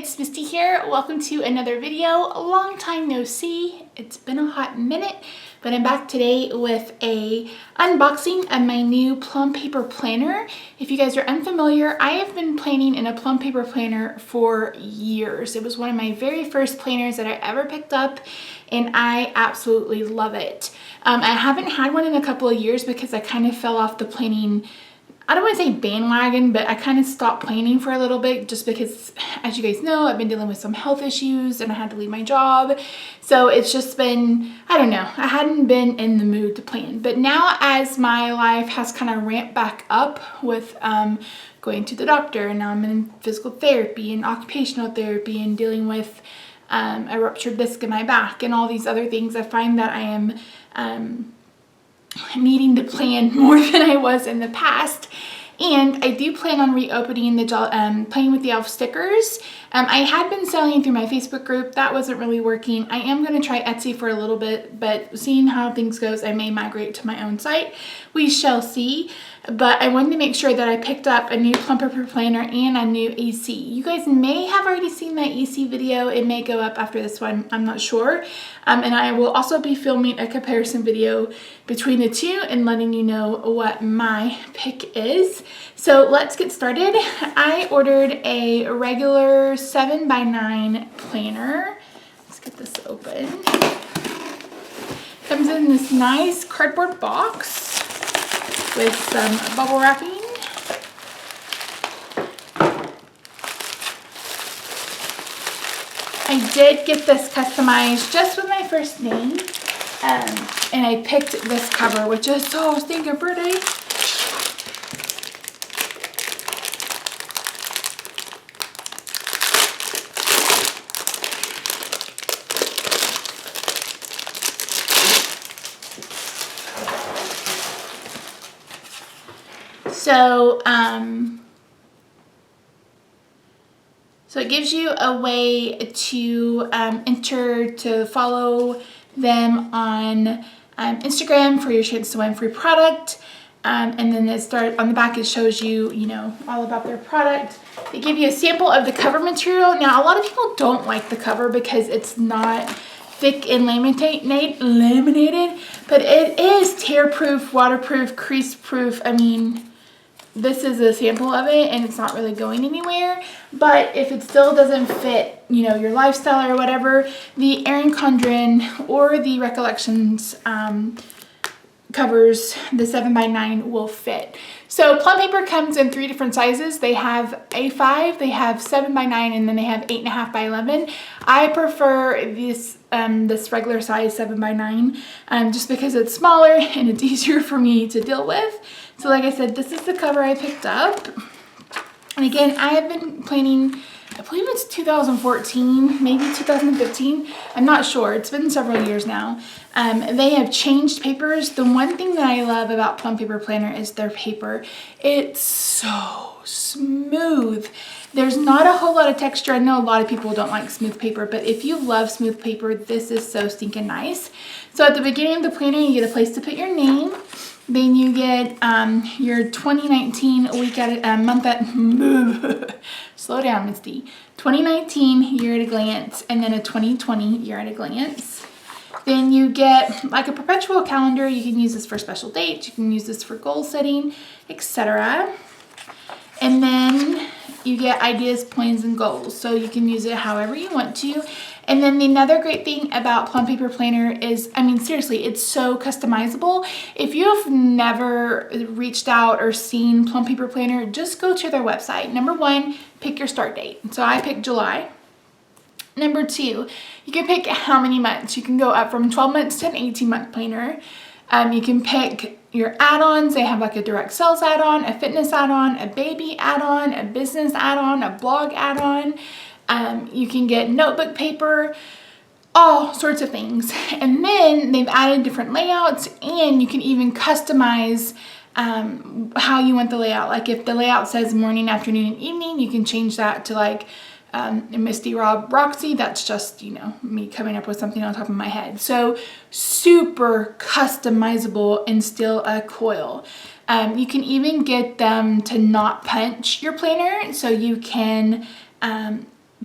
it's Misty here. Welcome to another video. A long time no see. It's been a hot minute, but I'm back today with a unboxing of my new Plum paper planner. If you guys are unfamiliar, I have been planning in a Plum paper planner for years. It was one of my very first planners that I ever picked up, and I absolutely love it. I haven't had one in a couple of years because I kind of fell off the planning, I don't want to say bandwagon, but I kind of stopped planning for a little bit just because, as you guys know, I've been dealing with some health issues and I had to leave my job. So it's just been, I don't know, I hadn't been in the mood to plan. But now as my life has kind of ramped back up with going to the doctor, and now I'm in physical therapy and occupational therapy and dealing with a ruptured disc in my back and all these other things, I find that I am needing to plan more than I was in the past. And I do plan on reopening the Playing with the Elf stickers. I had been selling through my Facebook group. That wasn't really working. I am going to try Etsy for a little bit, but seeing how things goes, I may migrate to my own site. We shall see. But I wanted to make sure that I picked up a new Plum paper planner and a new EC. You guys may have already seen my EC video. It may go up after this one. I'm not sure. And I will also be filming a comparison video between the two and letting you know what my pick is. So let's get started. I ordered a regular 7x9 planner. Let's get this open. Comes in this nice cardboard box with some bubble wrapping. I did get this customized just with my first name, and I picked this cover, which is so stinking pretty. So it gives you a way to enter to follow them on Instagram for your chance to win free product. And then on the back, it shows you, all about their product. They give you a sample of the cover material. Now, a lot of people don't like the cover because it's not thick and laminated, but it is tear-proof, waterproof, crease-proof. I mean, this is a sample of it and it's not really going anywhere, but if it still doesn't fit, your lifestyle or whatever, the Erin Condren or the Recollections covers, the 7x9 will fit. So Plum paper comes in 3 different sizes. They have A5, they have 7x9, and then they have 8.5x11. I prefer this regular size 7x9 just because it's smaller and it's easier for me to deal with. So like I said, this is the cover I picked up. And again, I have been planning, I believe it's 2014, maybe 2015. I'm not sure. It's been several years now. They have changed papers. The one thing that I love about Plum paper planner is their paper. It's so smooth. There's not a whole lot of texture. I know a lot of people don't like smooth paper, but if you love smooth paper, this is so stinking nice. So at the beginning of the planner, you get a place to put your name. Then you get your 2019 week at month at slow down, Misty. 2019 year at a glance, and then a 2020 year at a glance. Then you get like a perpetual calendar. You can use this for special dates. You can use this for goal setting, etc. And then you get ideas, plans, and goals. So you can use it however you want to. And then another great thing about Plum paper planner is, I mean, seriously, it's so customizable. If you have never reached out or seen Plum paper planner, just go to their website. Number 1, pick your start date. So I picked July. Number 2, you can pick how many months. You can go up from 12 months to an 18-month planner. You can pick your add-ons. They have like a direct sales add-on, a fitness add-on, a baby add-on, a business add-on, a blog add-on. You can get notebook paper, all sorts of things. And then they've added different layouts, and you can even customize how you want the layout. Like if the layout says morning, afternoon, and evening, you can change that to like Misty Rob Roxy. That's just, me coming up with something on top of my head. So super customizable and still a coil. You can even get them to not punch your planner, so you can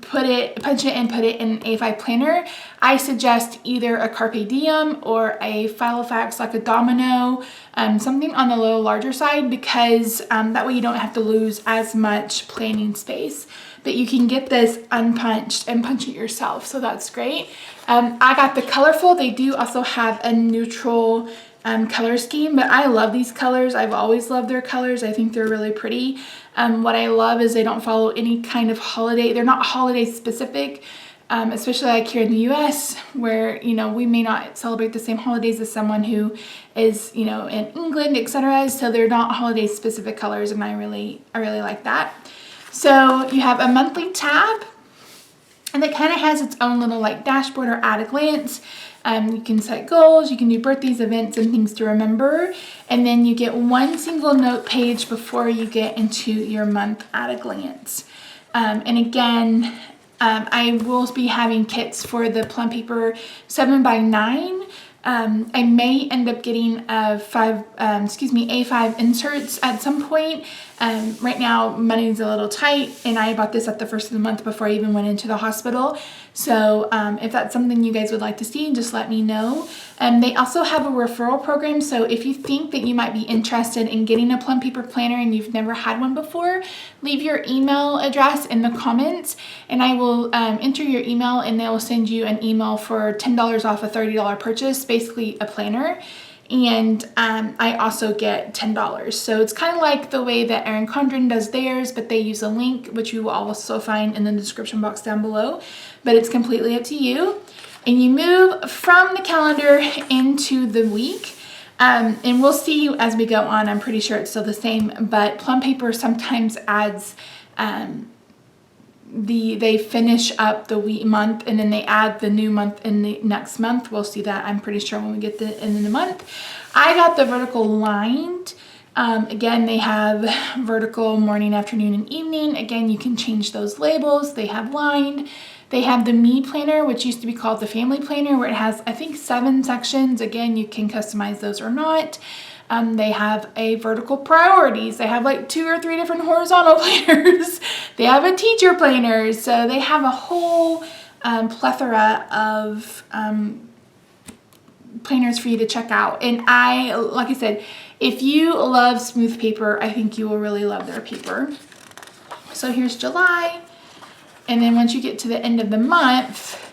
punch it and put it in an A5 planner, I suggest either a Carpe Diem or a Filofax, like a Domino, something on the little larger side, because that way you don't have to lose as much planning space. But you can get this unpunched and punch it yourself, so that's great. I got the colorful. They do also have a neutral color scheme, but I love these colors. I've always loved their colors. I think they're really pretty. What I love is they don't follow any kind of holiday. They're not holiday specific, especially like here in the US, where, you know, we may not celebrate the same holidays as someone who is, you know, in England, etc. So they're not holiday specific colors, and I really like that. So you have a monthly tab, and it kind of has its own little like dashboard or at a glance. You can set goals, you can do birthdays, events, and things to remember. And then you get one single note page before you get into your month at a glance. And again, I will be having kits for the Plum paper 7x9. I may end up getting A5 inserts at some point. Right now money's a little tight, and I bought this at the first of the month before I even went into the hospital. So if that's something you guys would like to see, just let me know. They also have a referral program, so if you think that you might be interested in getting a Plum paper planner and you've never had one before, leave your email address in the comments, and I will enter your email, and they will send you an email for $10 off a $30 purchase, basically a planner. And I also get $10. So it's kind of like the way that Erin Condren does theirs, but they use a link, which you will also find in the description box down below. But it's completely up to you. And you move from the calendar into the week. And we'll see as we go on. I'm pretty sure it's still the same, but Plum paper sometimes adds they finish up the month, and then they add the new month in the next month. We'll see that, I'm pretty sure, when we get the end of the month. I got the vertical lined. Again, they have vertical morning, afternoon, and evening. Again, you can change those labels. They have lined. They have the Me Planner, which used to be called the Family Planner, where it has, I think, 7 sections. Again, you can customize those or not. They have a vertical priorities. They have like 2 or 3 different horizontal planners. They have a teacher planner. So they have a whole plethora of planners for you to check out. And like I said, if you love smooth paper, I think you will really love their paper. So here's July. And then once you get to the end of the month,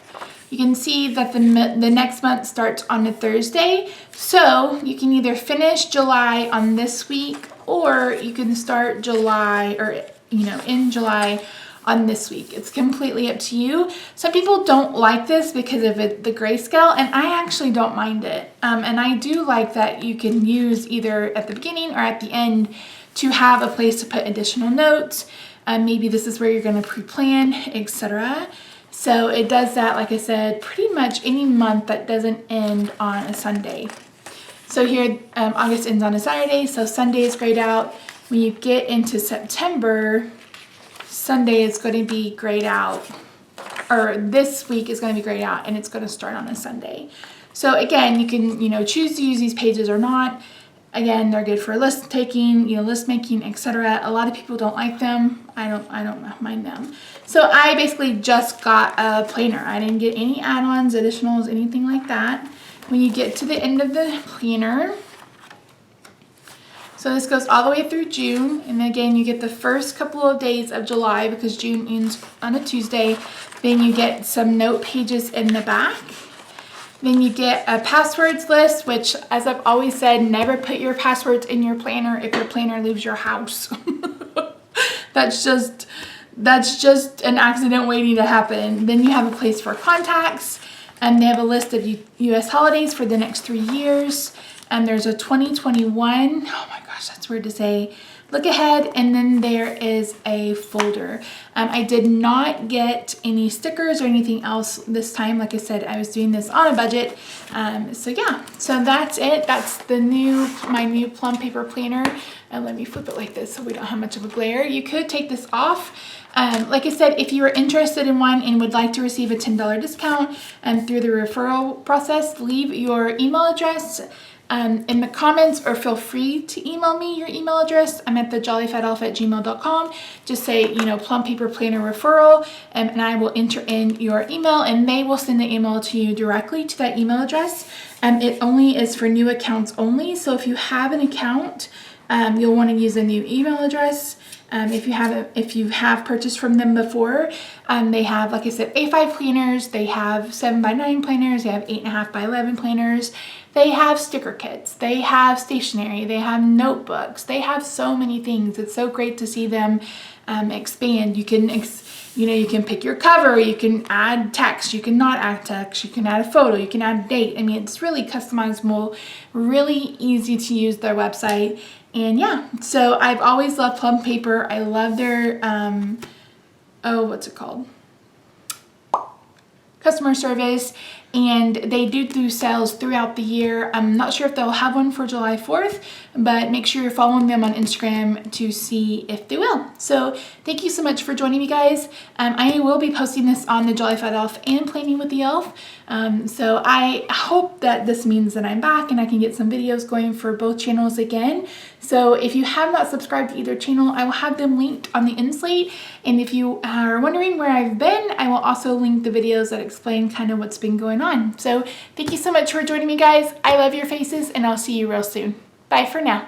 you can see that the next month starts on a Thursday. So you can either finish July on this week, or you can start July, or, you know, in July on this week. It's completely up to you. Some people don't like this because of the grayscale, and I actually don't mind it. And I do like that you can use either at the beginning or at the end to have a place to put additional notes. Maybe this is where you're going to pre-plan, etc. So it does that, like I said, pretty much any month that doesn't end on a Sunday. So here, August ends on a Saturday, so Sunday is grayed out. When you get into September, Sunday is going to be grayed out, or this week is going to be grayed out, and it's going to start on a Sunday. So again, you can, you know, choose to use these pages or not. Again, they're good for list taking, you know, list making, etc. A lot of people don't like them. I don't mind them. So I basically just got a planner. I didn't get any add-ons, additionals, anything like that. When you get to the end of the planner, so this goes all the way through June, and again, you get the first couple of days of July because June ends on a Tuesday. Then you get some note pages in the back. Then you get a passwords list, which, as I've always said, never put your passwords in your planner if your planner leaves your house. That's just an accident waiting to happen. Then you have a place for contacts, and they have a list of US holidays for the next 3 years. And there's a 2021, oh my gosh, that's weird to say, look ahead, and then there is a folder. I did not get any stickers or anything else this time. Like I said, I was doing this on a budget. So yeah, so that's it. That's my new Plum paper planner. And let me flip it like this so we don't have much of a glare. You could take this off. Like I said, if you are interested in one and would like to receive a $10 discount through the referral process, leave your email address in the comments, or feel free to email me your email address. I'm at TheJollyFatElf@gmail.com. Just say, you know, Plum Paper Planner referral, and I will enter in your email, and they will send the email to you directly to that email address. It only is for new accounts only. So if you have an account, you'll want to use a new email address. If you have purchased from them before, they have, like I said, A5 planners, they have 7x9 planners, they have 8.5x11 planners, they have sticker kits, they have stationery, they have notebooks, they have so many things. It's so great to see them expand. You can you can pick your cover, you can add text, you can not add text, you can add a photo, you can add a date. I mean, it's really customizable, really easy to use their website. And yeah, so I've always loved Plum Paper. I love their, what's it called? Customer service, and they do sales throughout the year. I'm not sure if they'll have one for July 4th, but make sure you're following them on Instagram to see if they will. So thank you so much for joining me, guys. I will be posting this on the Jolly Fat Elf and Planning with the Elf. So I hope that this means that I'm back and I can get some videos going for both channels again. So if you have not subscribed to either channel, I will have them linked on the inslate. And if you are wondering where I've been, I will also link the videos that explain kind of what's been going on. So thank you so much for joining me, guys. I love your faces, and I'll see you real soon. Bye for now.